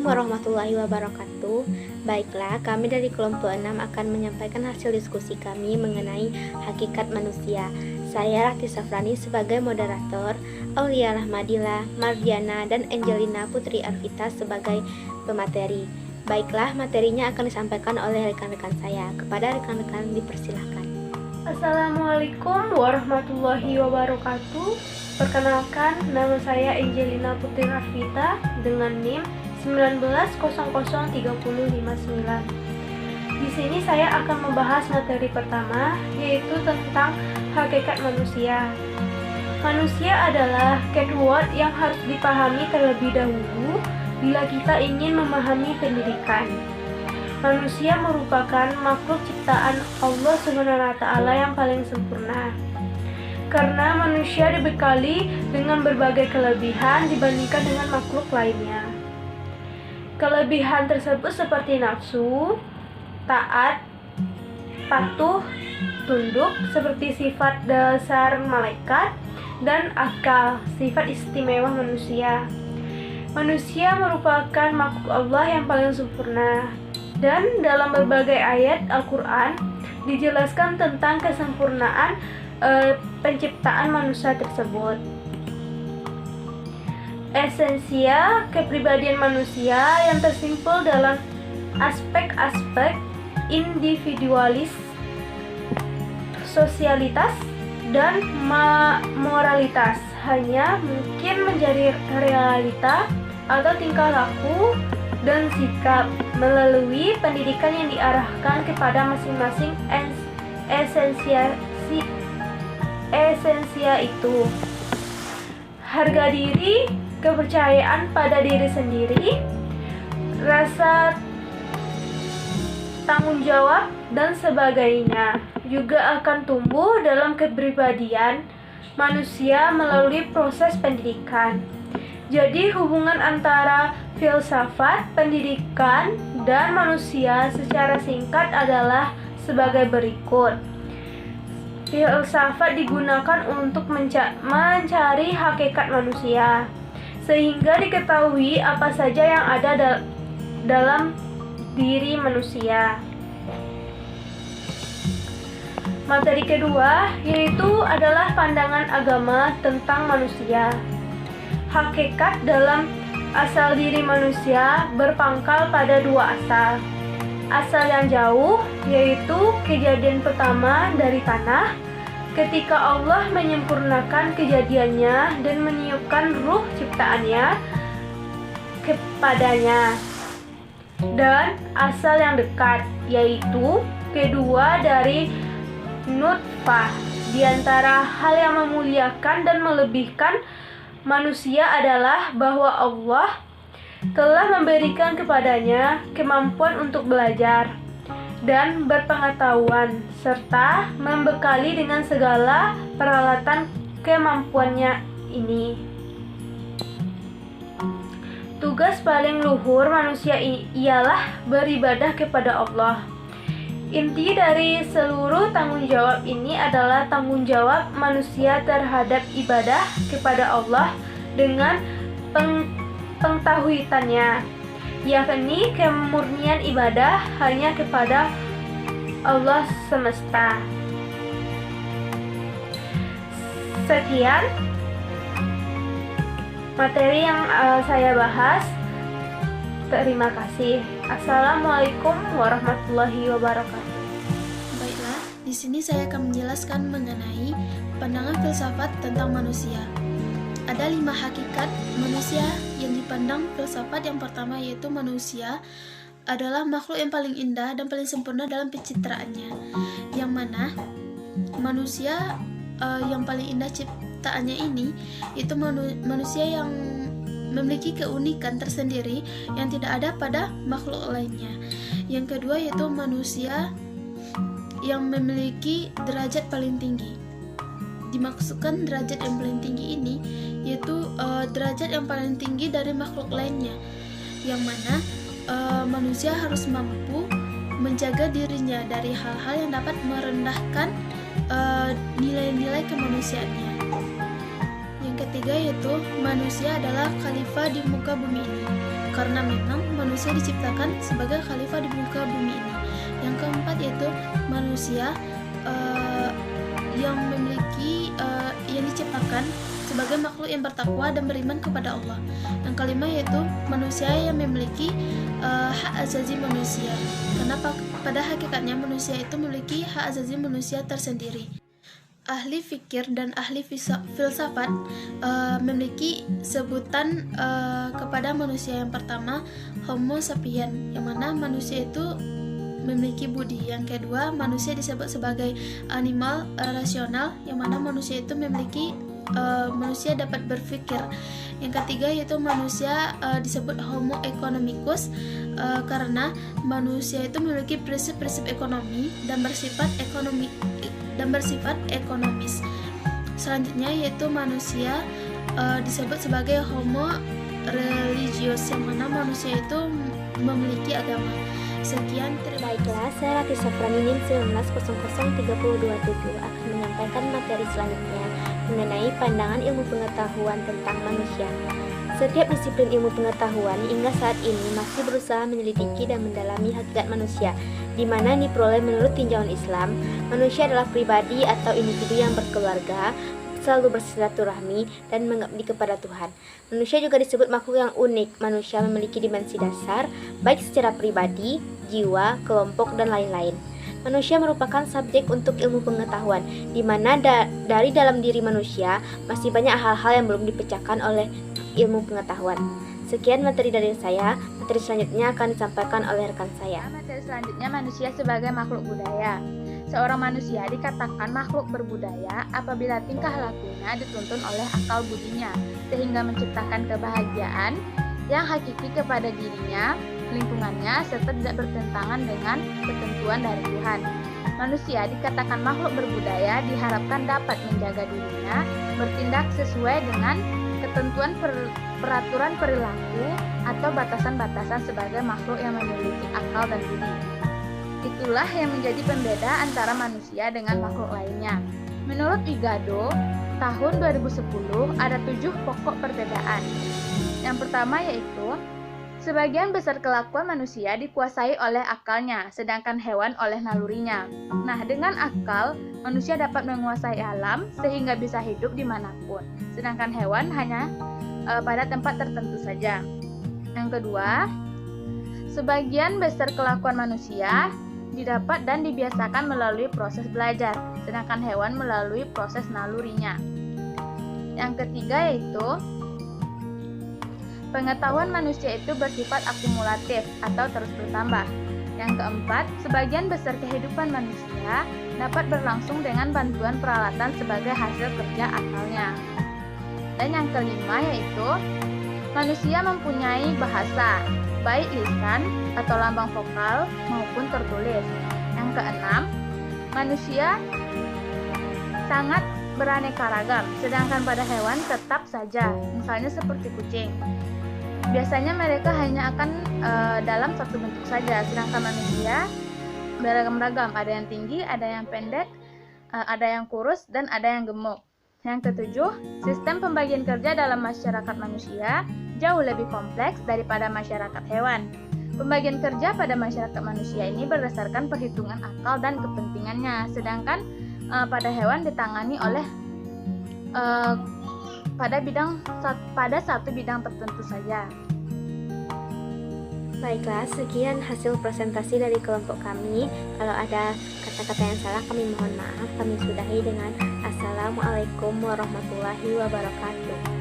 Assalamualaikum warahmatullahi wabarakatuh. Baiklah, kami dari kelompok 6 akan menyampaikan hasil diskusi kami mengenai hakikat manusia. Saya Rati Safrani sebagai moderator, Aulia Rahmadila, Mardiana, dan Angelina Putri Arvita sebagai pemateri. Baiklah, materinya akan disampaikan oleh rekan-rekan saya. Kepada rekan-rekan dipersilahkan. Assalamualaikum warahmatullahi wabarakatuh. Perkenalkan, nama saya Angelina Putri Arvita dengan NIM 19003059. Di sini saya akan membahas materi pertama, yaitu tentang hakikat manusia. Manusia adalah keyword yang harus dipahami terlebih dahulu bila kita ingin memahami pendidikan. Manusia merupakan makhluk ciptaan Allah SWT yang paling sempurna. Karena manusia dibekali dengan berbagai kelebihan dibandingkan dengan makhluk lainnya. Kelebihan tersebut seperti nafsu, taat, patuh, tunduk seperti sifat dasar malaikat, dan akal, sifat istimewa manusia. Manusia merupakan makhluk Allah yang paling sempurna. Dan dalam berbagai ayat Al-Quran dijelaskan tentang kesempurnaan penciptaan manusia tersebut. Esensia kepribadian manusia yang tersimpul dalam aspek-aspek individualis, sosialitas, dan moralitas hanya mungkin menjadi realita atau tingkah laku dan sikap melalui pendidikan yang diarahkan kepada masing-masing esensia itu. Harga diri, kepercayaan pada diri sendiri, rasa tanggung jawab, dan sebagainya juga akan tumbuh dalam kepribadian manusia melalui proses pendidikan. Jadi hubungan antara filsafat, pendidikan, dan manusia secara singkat adalah sebagai berikut. Filsafat digunakan untuk mencari hakikat manusia, sehingga diketahui apa saja yang ada dalam diri manusia. Materi kedua yaitu adalah pandangan agama tentang manusia. Hakikat dalam asal diri manusia berpangkal pada dua asal. Asal yang jauh, yaitu kejadian pertama dari tanah, ketika Allah menyempurnakan kejadiannya dan meniupkan ruh ciptaannya kepadanya. Dan asal yang dekat, yaitu kedua dari nutfah. Di antara hal yang memuliakan dan melebihkan manusia adalah bahwa Allah telah memberikan kepadanya kemampuan untuk belajar dan berpengetahuan, serta membekali dengan segala peralatan kemampuannya ini. Tugas paling luhur manusia ialah beribadah kepada Allah. Inti dari seluruh tanggung jawab ini adalah tanggung jawab manusia terhadap ibadah kepada Allah dengan pengetahuitannya, yakni kemurnian ibadah hanya kepada Allah semesta. Sekian materi yang saya bahas. Terima kasih. Assalamualaikum warahmatullahi wabarakatuh. Baiklah, di sini saya akan menjelaskan mengenai pandangan filsafat tentang manusia. Ada 5 hakikat manusia yang dipandang filsafat. Yang pertama yaitu manusia adalah makhluk yang paling indah dan paling sempurna dalam pencitraannya, yang mana manusia yang paling indah ciptaannya ini itu manusia yang memiliki keunikan tersendiri yang tidak ada pada makhluk lainnya. Yang kedua yaitu manusia yang memiliki derajat paling tinggi. Dimaksudkan derajat yang paling tinggi ini yaitu derajat yang paling tinggi dari makhluk lainnya, yang mana manusia harus mampu menjaga dirinya dari hal-hal yang dapat merendahkan nilai-nilai kemanusiaannya. Yang ketiga yaitu manusia adalah khalifah di muka bumi ini. karena memang manusia diciptakan sebagai khalifah di muka bumi ini. Yang keempat yaitu manusia yang diciptakan sebagai makhluk yang bertakwa dan beriman kepada Allah. Yang kelima yaitu manusia yang memiliki hak azazi manusia, karena pada hakikatnya manusia itu memiliki hak azazi manusia tersendiri. Ahli fikir dan ahli filsafat memiliki sebutan kepada manusia. Yang pertama Homo sapien, yang mana manusia itu memiliki budi. Yang kedua, manusia disebut sebagai animal rasional, yang mana manusia itu memiliki manusia dapat berpikir. Yang ketiga yaitu manusia disebut Homo economicus, karena manusia itu memiliki prinsip-prinsip ekonomi dan bersifat ekonomis. Selanjutnya yaitu manusia disebut sebagai Homo religius, yang mana manusia itu memiliki agama. Sekian, Baiklah, saya Rati Safrani NIM 1900327 akan menyampaikan materi selanjutnya mengenai pandangan ilmu pengetahuan tentang manusia. Setiap disiplin ilmu pengetahuan hingga saat ini masih berusaha menyelidiki dan mendalami hakikat manusia, di mana diperoleh menurut tinjauan Islam, manusia adalah pribadi atau individu yang berkeluarga, selalu bersilaturahmi dan mengabdi kepada Tuhan. Manusia juga disebut makhluk yang unik. Manusia memiliki dimensi dasar, baik secara pribadi, jiwa, kelompok, dan lain-lain. Manusia merupakan subjek untuk ilmu pengetahuan, di mana dari dalam diri manusia masih banyak hal-hal yang belum dipecahkan oleh ilmu pengetahuan. Sekian materi dari saya. Materi selanjutnya akan disampaikan oleh rekan saya. Materi selanjutnya manusia sebagai makhluk budaya. Seorang manusia dikatakan makhluk berbudaya apabila tingkah lakunya dituntun oleh akal budinya, sehingga menciptakan kebahagiaan yang hakiki kepada dirinya, lingkungannya, serta tidak bertentangan dengan ketentuan dari Tuhan. Manusia dikatakan makhluk berbudaya diharapkan dapat menjaga dirinya, bertindak sesuai dengan ketentuan peraturan perilaku atau batasan-batasan sebagai makhluk yang memiliki akal dan budi. Itulah yang menjadi pembeda antara manusia dengan makhluk lainnya. Menurut Igado, tahun 2010 ada 7 pokok perbedaan. Yang pertama yaitu, sebagian besar kelakuan manusia dikuasai oleh akalnya, sedangkan hewan oleh nalurinya. Nah, dengan akal, manusia dapat menguasai alam sehingga bisa hidup dimanapun, sedangkan hewan hanya pada tempat tertentu saja. Yang kedua, sebagian besar kelakuan manusia didapat dan dibiasakan melalui proses belajar, sedangkan hewan melalui proses nalurinya. Yang ketiga yaitu, pengetahuan manusia itu bersifat akumulatif atau terus bertambah. Yang keempat, sebagian besar kehidupan manusia dapat berlangsung dengan bantuan peralatan sebagai hasil kerja akalnya. Dan yang kelima yaitu, manusia mempunyai bahasa, baik lisan atau lambang vokal maupun tertulis. Yang keenam, manusia sangat beraneka ragam, sedangkan pada hewan tetap saja, misalnya seperti kucing. Biasanya mereka hanya akan dalam satu bentuk saja, sedangkan manusia beragam-ragam, ada yang tinggi, ada yang pendek, ada yang kurus, dan ada yang gemuk. Yang ketujuh, sistem pembagian kerja dalam masyarakat manusia jauh lebih kompleks daripada masyarakat hewan. Pembagian kerja pada masyarakat manusia ini berdasarkan perhitungan akal dan kepentingannya, sedangkan pada hewan ditangani oleh pada satu bidang tertentu saja. Baiklah, sekian hasil presentasi dari kelompok kami. Kalau ada kata-kata yang salah, kami mohon maaf. Kami sudahi dengan Assalamualaikum warahmatullahi wabarakatuh.